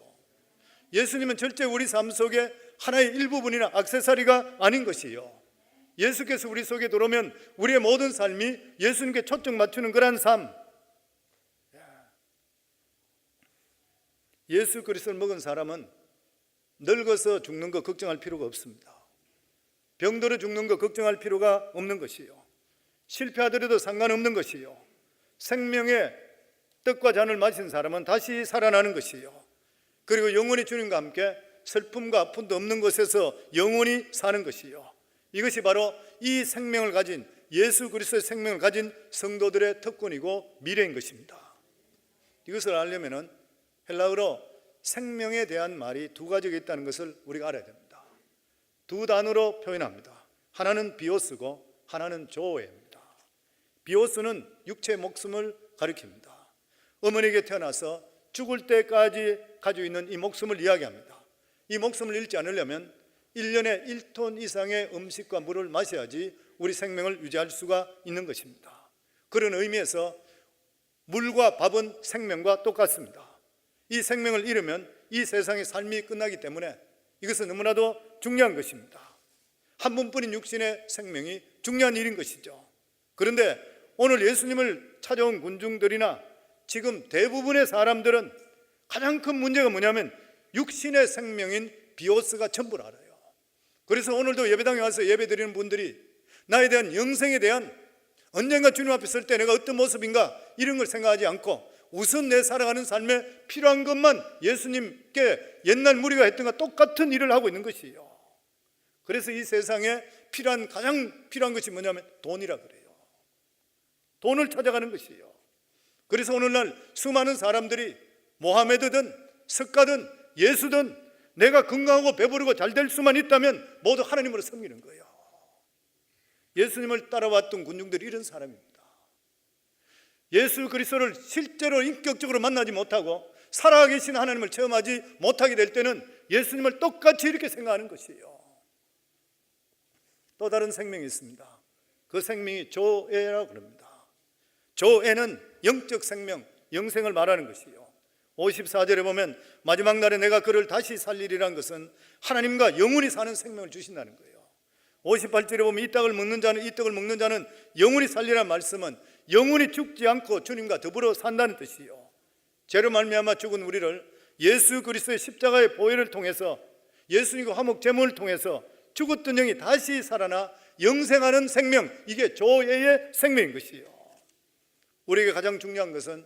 A: 예수님은 절대 우리 삶 속에 하나의 일부분이나 액세서리가 아닌 것이요, 예수께서 우리 속에 들어오면 우리의 모든 삶이 예수님께 초점 맞추는 그러한 삶. 예수 그리스도를 먹은 사람은 늙어서 죽는 거 걱정할 필요가 없습니다. 병들어 죽는 거 걱정할 필요가 없는 것이요, 실패하더라도 상관없는 것이요, 생명의 떡과 잔을 마신 사람은 다시 살아나는 것이요, 그리고 영원히 주님과 함께 슬픔과 아픔도 없는 곳에서 영원히 사는 것이요, 이것이 바로 이 생명을 가진, 예수 그리스도의 생명을 가진 성도들의 특권이고 미래인 것입니다. 이것을 알려면 헬라어로 생명에 대한 말이 두 가지가 있다는 것을 우리가 알아야 됩니다. 두 단어로 표현합니다. 하나는 비오스고 하나는 조에입니다. 비오스는 육체의 목숨을 가리킵니다. 어머니에게 태어나서 죽을 때까지 가지고 있는 이 목숨을 이야기합니다. 이 목숨을 잃지 않으려면 1년에 1톤 이상의 음식과 물을 마셔야지 우리 생명을 유지할 수가 있는 것입니다. 그런 의미에서 물과 밥은 생명과 똑같습니다. 이 생명을 잃으면 이 세상의 삶이 끝나기 때문에 이것은 너무나도 중요한 것입니다. 한 번뿐인 육신의 생명이 중요한 일인 것이죠. 그런데 오늘 예수님을 찾아온 군중들이나 지금 대부분의 사람들은 가장 큰 문제가 뭐냐면 육신의 생명인 비오스가 전부를 알아요. 그래서 오늘도 예배당에 와서 예배드리는 분들이 나에 대한 영생에 대한, 언젠가 주님 앞에 설 때 내가 어떤 모습인가 이런 걸 생각하지 않고 우선 내 살아가는 삶에 필요한 것만 예수님께 옛날 무리가 했던 것과 똑같은 일을 하고 있는 것이에요. 그래서 이 세상에 가장 필요한 것이 뭐냐면 돈이라 그래요. 돈을 찾아가는 것이에요. 그래서 오늘날 수많은 사람들이 모하메드든 석가든 예수든 내가 건강하고 배부르고 잘 될 수만 있다면 모두 하나님으로 섬기는 거예요. 예수님을 따라왔던 군중들이 이런 사람입니다. 예수 그리스도를 실제로 인격적으로 만나지 못하고 살아계신 하나님을 체험하지 못하게 될 때는 예수님을 똑같이 이렇게 생각하는 것이에요. 또 다른 생명이 있습니다. 그 생명이 조에라고 합니다. 조에는 영적 생명, 영생을 말하는 것이에요. 54절에 보면 마지막 날에 내가 그를 다시 살리리라는 것은 하나님과 영원히 사는 생명을 주신다는 거예요. 58절에 보면 이 떡을 먹는 자는 영원히 살리라는 말씀은 영원히 죽지 않고 주님과 더불어 산다는 뜻이요, 죄로 말미암아 죽은 우리를 예수 그리스도의 십자가의 보혈을 통해서, 예수님과 화목 제물을 통해서 죽었던 영이 다시 살아나 영생하는 생명, 이게 조예의 생명인 것이요, 우리에게 가장 중요한 것은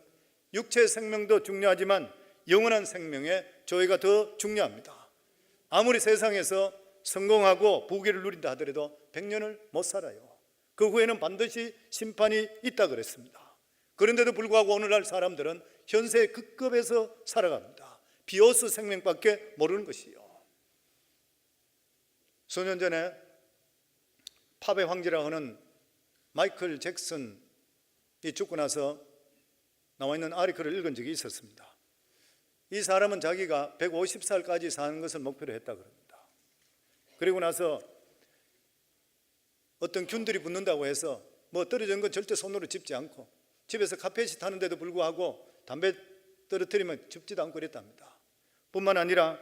A: 육체의 생명도 중요하지만 영원한 생명의 조예가 더 중요합니다. 아무리 세상에서 성공하고 부귀를 누린다 하더라도 100년을 못 살아요. 그 후에는 반드시 심판이 있다 그랬습니다. 그런데도 불구하고 오늘날 사람들은 현세의 급급에서 살아갑니다. 비오스 생명밖에 모르는 것이요. 수년 전에 팝의 황제라고 하는 마이클 잭슨이 죽고 나서 나와 있는 아리클을 읽은 적이 있었습니다. 이 사람은 자기가 150살까지 사는 것을 목표로 했다 그럽니다. 그리고 나서 어떤 균들이 붙는다고 해서 떨어진 건 절대 손으로 짚지 않고 집에서 카펫이 타는데도 불구하고 담배 떨어뜨리면 짚지도 않고 그랬답니다. 뿐만 아니라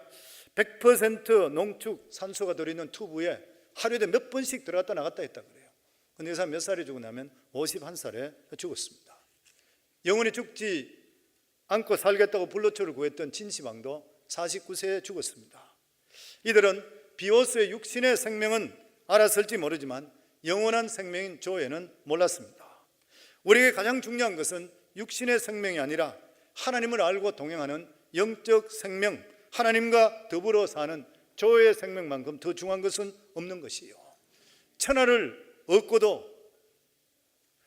A: 100% 농축 산소가 들어있는 튜브에 하루에 몇 번씩 들어갔다 나갔다 했다 그래요. 근데 이 사람 몇 살에 죽었냐면 51살에 죽었습니다. 영원히 죽지 않고 살겠다고 불로초를 구했던 진시방도 49세에 죽었습니다. 이들은 비오스의 육신의 생명은 알았을지 모르지만 영원한 생명인 조에는 몰랐습니다. 우리에게 가장 중요한 것은 육신의 생명이 아니라 하나님을 알고 동행하는 영적 생명, 하나님과 더불어 사는 조의 생명만큼 더 중요한 것은 없는 것이요, 천하를 얻고도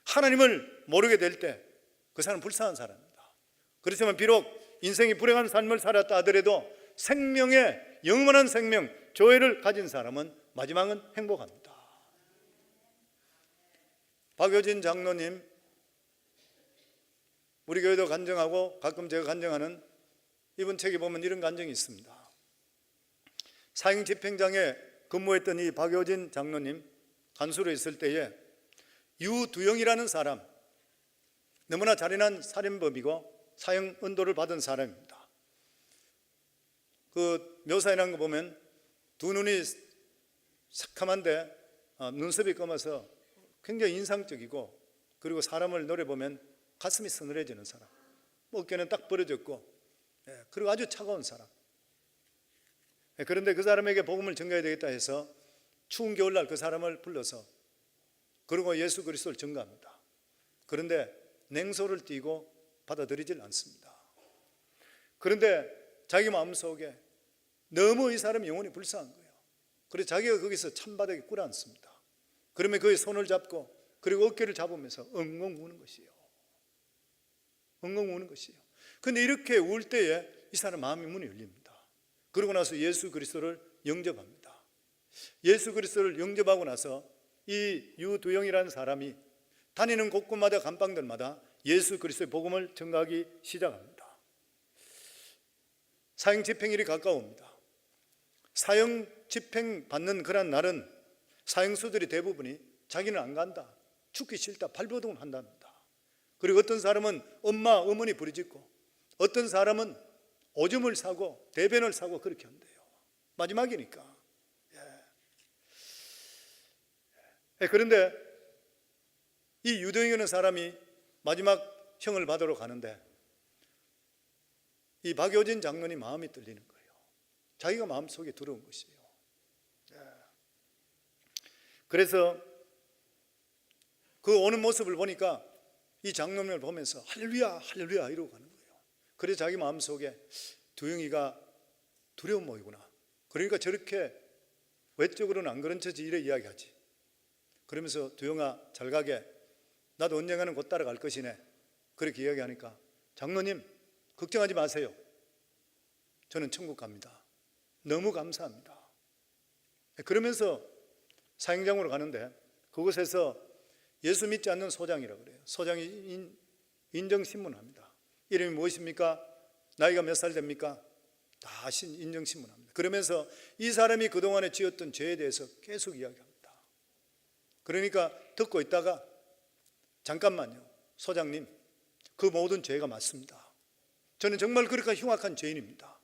A: 하나님을 모르게 될 때 그 사람은 불쌍한 사람입니다. 그렇지만 비록 인생이 불행한 삶을 살았다 하더라도 생명의 영원한 생명, 조회를 가진 사람은 마지막은 행복합니다. 박효진 장로님, 우리 교회도 간증하고 가끔 제가 간증하는 이분 책에 보면 이런 간증이 있습니다. 사형 집행장에 근무했던 이 박효진 장로님 간수로 있을 때에 유두영이라는 사람, 너무나 잔인한 살인범이고 사형 언도를 받은 사람입니다. 그 묘사해 놓은 거 보면 두 눈이 새카만데 눈썹이 검어서 굉장히 인상적이고, 그리고 사람을 노려보면 가슴이 서늘해지는 사람, 어깨는 딱 벌어졌고, 그리고 아주 차가운 사람. 그런데 그 사람에게 복음을 전가해야 되겠다 해서 추운 겨울날 그 사람을 불러서 그리고 예수 그리스도를 전가합니다. 그런데 냉소를 띠고 받아들이질 않습니다. 그런데 자기 마음속에 너무 이 사람이 영혼이 불쌍한 거예요. 그래서 자기가 거기서 찬바닥에 꿇어앉습니다. 그러면 그의 손을 잡고 그리고 어깨를 잡으면서 엉엉 우는 것이에요. 엉엉 우는 것이에요. 근데 이렇게 울 때에 이 사람 마음의 문이 열립니다. 그러고 나서 예수 그리스도를 영접합니다. 예수 그리스도를 영접하고 나서 이 유두영이라는 사람이 다니는 곳곳마다 감방들마다 예수 그리스도의 복음을 전가하기 시작합니다. 사형 집행일이 가까웁니다. 사형 집행 받는 그런 날은 사형수들이 대부분이 자기는 안 간다, 죽기 싫다, 발버둥을 한답니다. 그리고 어떤 사람은 엄마, 어머니 부르짖고, 어떤 사람은 오줌을 사고 대변을 사고 그렇게 한대요. 마지막이니까. 그런데 이 유동이라는 사람이 마지막 형을 받으러 가는데 이 박효진 장로님 마음이 떨리는 거예요. 자기가 마음속에 들어온 것이에요. 그래서 그 오는 모습을 보니까 이 장로님을 보면서 할렐루야 할렐루야 이러고 가는 거예요. 그래서 자기 마음속에 두영이가 두려운 모이구나, 그러니까 저렇게 외적으로는 안 그런 척이 이래 이야기하지. 그러면서 두영아 잘 가게, 나도 언젠가는 곧 따라갈 것이네, 그렇게 이야기하니까 장로님 걱정하지 마세요, 저는 천국 갑니다, 너무 감사합니다. 그러면서 사형장으로 가는데 그곳에서 예수 믿지 않는 소장이라고 그래요. 소장이 인정신문합니다. 이름이 무엇입니까? 나이가 몇 살 됩니까? 다 인정신문합니다. 그러면서 이 사람이 그동안에 지었던 죄에 대해서 계속 이야기합니다. 그러니까 듣고 있다가 잠깐만요, 소장님, 그 모든 죄가 맞습니다. 저는 정말 그렇게 흉악한 죄인입니다.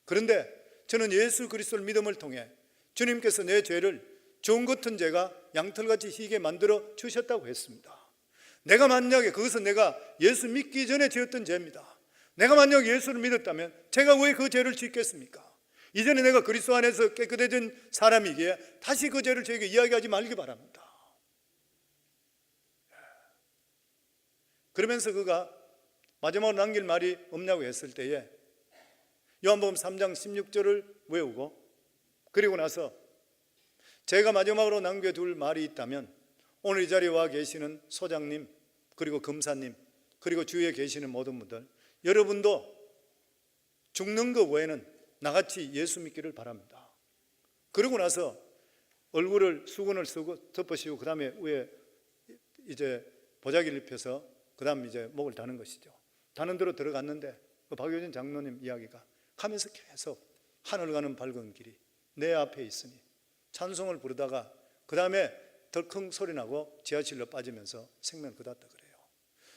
A: 그런데 저는 예수 그리스도를 믿음을 통해 주님께서 내 죄를 종 같은 죄가 양털같이 희게 만들어 주셨다고 했습니다. 내가 만약에 그것은 내가 예수 믿기 전에 지었던 죄입니다. 내가 만약 예수를 믿었다면 제가 왜 그 죄를 짓겠습니까? 이전에 내가 그리스도 안에서 깨끗해진 사람이기에 다시 그 죄를 저에게 이야기하지 말기 바랍니다. 그러면서 그가 마지막으로 남길 말이 없냐고 했을 때에 요한복음 3장 16절을 외우고, 그리고 나서 제가 마지막으로 남겨둘 말이 있다면 오늘 이 자리에 와 계시는 소장님, 그리고 검사님, 그리고 주위에 계시는 모든 분들, 여러분도 죽는 것 외에는 나같이 예수 믿기를 바랍니다. 그러고 나서 얼굴을 수건을 쓰고 덮으시고 그 다음에 위에 이제 보자기를 입혀서 그 다음 이제 목을 다는 것이죠. 다는 데로 들어갔는데 그 박효진 장로님 이야기가 가면서 계속 하늘 가는 밝은 길이 내 앞에 있으니 찬송을 부르다가 그 다음에 덜컹 소리 나고 지하실로 빠지면서 생명을 거뒀다 그래요.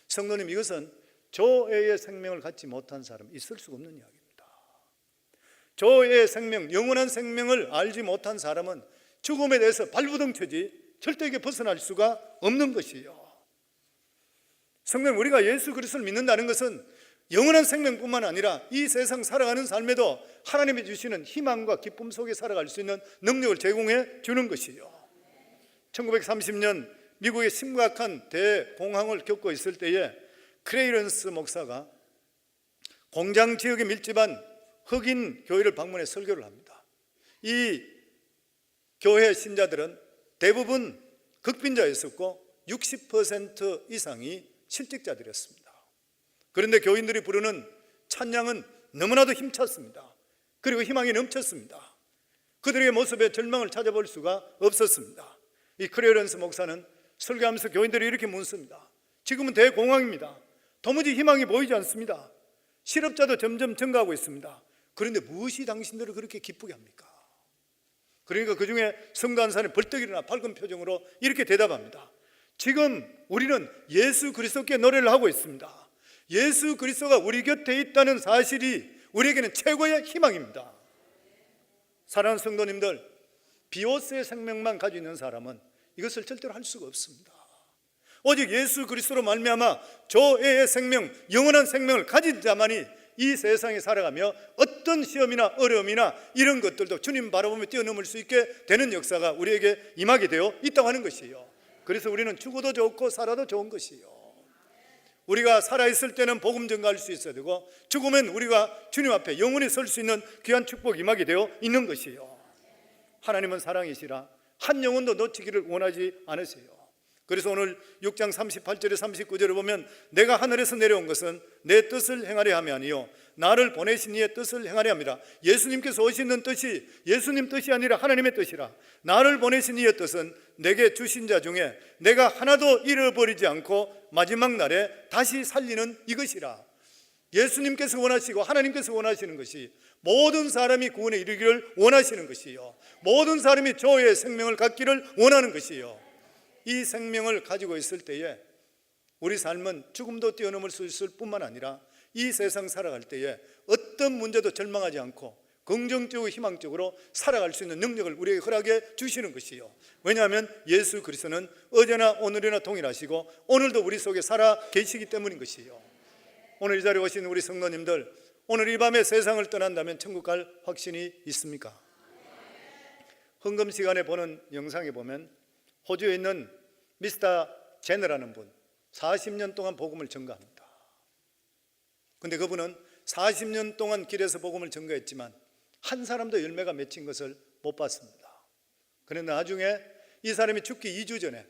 A: 성도님, 이것은 조애의 생명을 갖지 못한 사람 있을 수가 없는 이야기입니다. 조애의 생명, 영원한 생명을 알지 못한 사람은 죽음에 대해서 발부둥 쳐지 절대 벗어날 수가 없는 것이에요. 성도님, 우리가 예수 그리스도를 믿는다는 것은 영원한 생명뿐만 아니라 이 세상 살아가는 삶에도 하나님이 주시는 희망과 기쁨 속에 살아갈 수 있는 능력을 제공해 주는 것이에요. 1930년 미국의 심각한 대공황을 겪고 있을 때에 크레이런스 목사가 공장 지역에 밀집한 흑인 교회를 방문해 설교를 합니다. 이 교회 신자들은 대부분 극빈자였었고 60% 이상이 실직자들이었습니다. 그런데 교인들이 부르는 찬양은 너무나도 힘찼습니다. 그리고 희망이 넘쳤습니다. 그들의 모습에 절망을 찾아볼 수가 없었습니다. 이 크레런스 목사는 설교하면서 교인들이 이렇게 묻습니다. 지금은 대공황입니다. 도무지 희망이 보이지 않습니다. 실업자도 점점 증가하고 있습니다. 그런데 무엇이 당신들을 그렇게 기쁘게 합니까? 그러니까 그 중에 성도 한 사람이 벌떡 일어나 밝은 표정으로 이렇게 대답합니다. 지금 우리는 예수 그리스도께 노래를 하고 있습니다. 예수 그리스도가 우리 곁에 있다는 사실이 우리에게는 최고의 희망입니다. 사랑하는 성도님들, 비오스의 생명만 가지고 있는 사람은 이것을 절대로 할 수가 없습니다. 오직 예수 그리스도로 말미암아 조애의 생명, 영원한 생명을 가진 자만이 이 세상에 살아가며 어떤 시험이나 어려움이나 이런 것들도 주님 바라보며 뛰어넘을 수 있게 되는 역사가 우리에게 임하게 되어 있다고 하는 것이에요. 그래서 우리는 죽어도 좋고 살아도 좋은 것이에요. 우리가 살아있을 때는 복음 전가할 수 있어야 되고, 죽으면 우리가 주님 앞에 영원히 설 수 있는 귀한 축복이 임하게 되어 있는 것이에요. 하나님은 사랑이시라 한 영혼도 놓치기를 원하지 않으세요. 그래서 오늘 6장 38절에 39절에 보면 내가 하늘에서 내려온 것은 내 뜻을 행하려 함이 아니요 나를 보내신 이의 뜻을 행하려 함이라. 예수님께서 오시는 뜻이 예수님 뜻이 아니라 하나님의 뜻이라. 나를 보내신 이의 뜻은 내게 주신 자 중에 내가 하나도 잃어버리지 않고 마지막 날에 다시 살리는 이것이라. 예수님께서 원하시고 하나님께서 원하시는 것이 모든 사람이 구원에 이르기를 원하시는 것이요, 모든 사람이 조의 생명을 갖기를 원하는 것이요. 이 생명을 가지고 있을 때에 우리 삶은 죽음도 뛰어넘을 수 있을 뿐만 아니라 이 세상 살아갈 때에 어떤 문제도 절망하지 않고 긍정적이고 희망적으로 살아갈 수 있는 능력을 우리에게 허락해 주시는 것이요. 왜냐하면 예수 그리스도는 어제나 오늘이나 동일하시고 오늘도 우리 속에 살아 계시기 때문인 것이요. 오늘 이 자리에 오신 우리 성도님들, 오늘 이 밤에 세상을 떠난다면 천국 갈 확신이 있습니까? 헌금 시간에 보는 영상에 보면 호주에 있는 미스터 제너라는 분, 40년 동안 복음을 전가합니다. 그런데 그분은 40년 동안 길에서 복음을 전가했지만 한 사람도 열매가 맺힌 것을 못 봤습니다. 그런데 나중에 이 사람이 죽기 2주 전에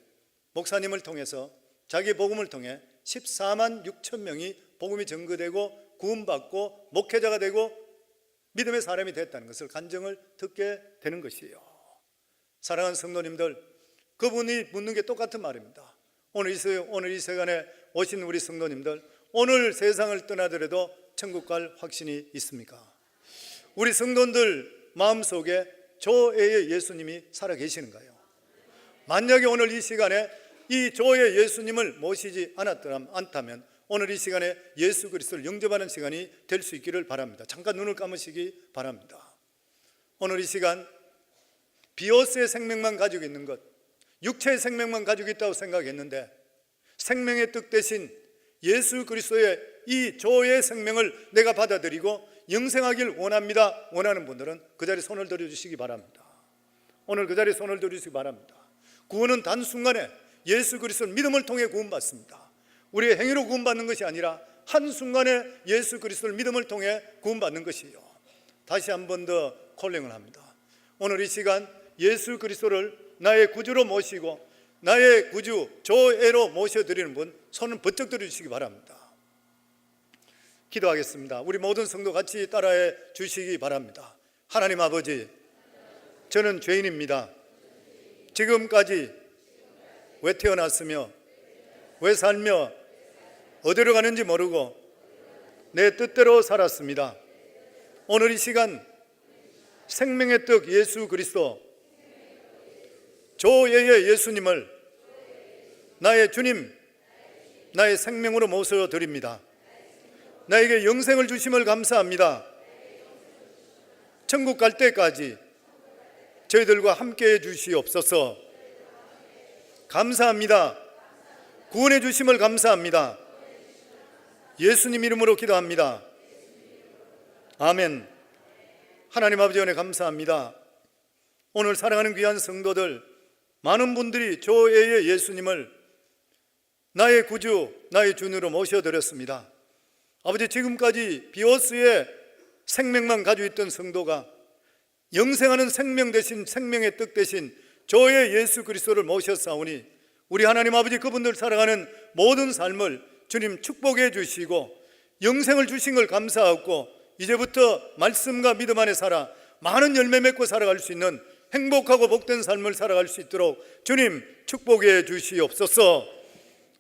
A: 목사님을 통해서 자기 복음을 통해 14만 6천 명이 복음이 전거되고 구원받고 목회자가 되고 믿음의 사람이 됐다는 것을 간증을 듣게 되는 것이에요. 사랑하는 성도님들, 그분이 묻는 게 똑같은 말입니다. 오늘 이 시간에 오신 우리 성도님들, 오늘 세상을 떠나더라도 천국 갈 확신이 있습니까? 우리 성도들 마음속에 조애의 예수님이 살아계시는가요? 만약에 오늘 이 시간에 이 조의 예수님을 모시지 않다면 오늘 이 시간에 예수 그리스도를 영접하는 시간이 될 수 있기를 바랍니다. 잠깐 눈을 감으시기 바랍니다. 오늘 이 시간 비오스의 생명만 가지고 있는 것, 육체의 생명만 가지고 있다고 생각했는데 생명의 뜻 대신 예수 그리스도의 이 조의 생명을 내가 받아들이고 영생하길 원합니다. 원하는 분들은 그 자리에 손을 들어주시기 바랍니다. 오늘 그 자리에 손을 들어주시기 바랍니다. 구원은 단순간에 예수 그리스도를 믿음을 통해 구원받습니다. 우리의 행위로 구원받는 것이 아니라 한순간에 예수 그리스도를 믿음을 통해 구원받는 것이요. 다시 한 번 더 콜링을 합니다. 오늘 이 시간 예수 그리스도를 나의 구주로 모시고 나의 구주 조애로 모셔드리는 분 손을 번쩍 들어주시기 바랍니다. 기도하겠습니다. 우리 모든 성도 같이 따라해 주시기 바랍니다. 하나님 아버지, 저는 죄인입니다. 지금까지 왜 태어났으며 왜 살며 어디로 가는지 모르고 내 뜻대로 살았습니다. 오늘 이 시간 생명의 떡 예수 그리스도 조예의 예수님을 나의 주님, 나의 생명으로 모셔드립니다. 나에게 영생을 주심을 감사합니다. 천국 갈 때까지 저희들과 함께해 주시옵소서. 감사합니다. 구원해 주심을 감사합니다. 예수님 이름으로 기도합니다. 아멘. 하나님 아버지 은혜 감사합니다. 오늘 사랑하는 귀한 성도들, 많은 분들이 조애의 예수님을 나의 구주, 나의 주님으로 모셔드렸습니다. 아버지, 지금까지 비오스의 생명만 가지고 있던 성도가 영생하는 생명 대신, 생명의 뜻 대신 조의 예수 그리스도를 모셨사오니 우리 하나님 아버지, 그분들 살아가는 모든 삶을 주님 축복해 주시고 영생을 주신 걸 감사하고 이제부터 말씀과 믿음 안에 살아 많은 열매 맺고 살아갈 수 있는 행복하고 복된 삶을 살아갈 수 있도록 주님 축복해 주시옵소서.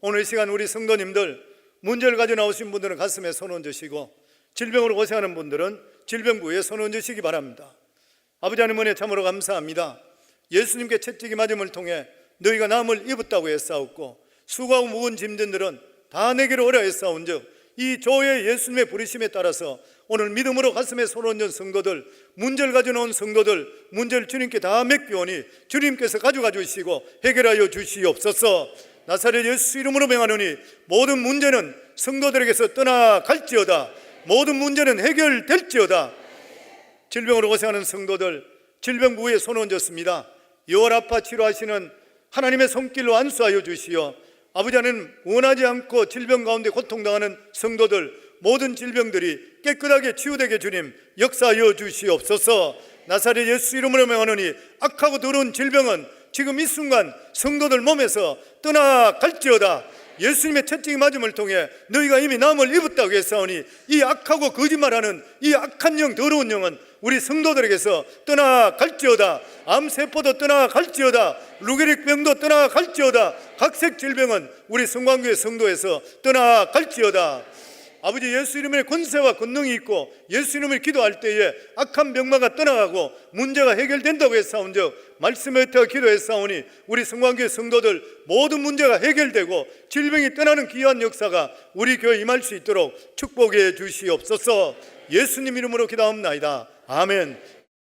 A: 오늘 이 시간 우리 성도님들, 문제를 가지고 나오신 분들은 가슴에 손 얹으시고 질병으로 고생하는 분들은 질병부에 손 얹으시기 바랍니다. 아버지 하나님 은혜 참으로 감사합니다. 예수님께 채찍이 맞음을 통해 너희가 남을 입었다고 했사옵고 수고하고 무거운 짐진들은 다 내게로 오라 했사온즉 이 조의 예수님의 부르심에 따라서 오늘 믿음으로 가슴에 손 얹은 성도들, 문제를 가져놓은 성도들, 문제를 주님께 다 맡기오니 주님께서 가져가 주시고 해결하여 주시옵소서. 나사렛 예수 이름으로 명하노니 모든 문제는 성도들에게서 떠나갈지어다. 모든 문제는 해결될지어다. 질병으로 고생하는 성도들, 질병부에 손 얹었습니다. 여호라파 치료하시는 하나님의 손길로 안수하여 주시어 아버지 하나님, 원하지 않고 질병 가운데 고통당하는 성도들, 모든 질병들이 깨끗하게 치유되게 주님 역사하여 주시옵소서. 나사렛 예수 이름으로 명하노니 악하고 더러운 질병은 지금 이 순간 성도들 몸에서 떠나갈지어다. 예수님의 채찍이 맞음을 통해 너희가 이미 남을 입었다고 했사오니 이 악하고 거짓말하는 이 악한 영, 더러운 영은 우리 성도들에게서 떠나갈지어다. 암세포도 떠나갈지어다. 루게릭병도 떠나갈지어다. 각색 질병은 우리 성광교회 성도에서 떠나갈지어다. 아버지, 예수 이름의 권세와 권능이 있고 예수 이름을 기도할 때에 악한 병마가 떠나가고 문제가 해결된다고 했사온즉 말씀에 의하여 기도했사오니 우리 성광교회 성도들 모든 문제가 해결되고 질병이 떠나는 귀한 역사가 우리 교회에 임할 수 있도록 축복해 주시옵소서. 예수님 이름으로 기도합나이다. 아멘.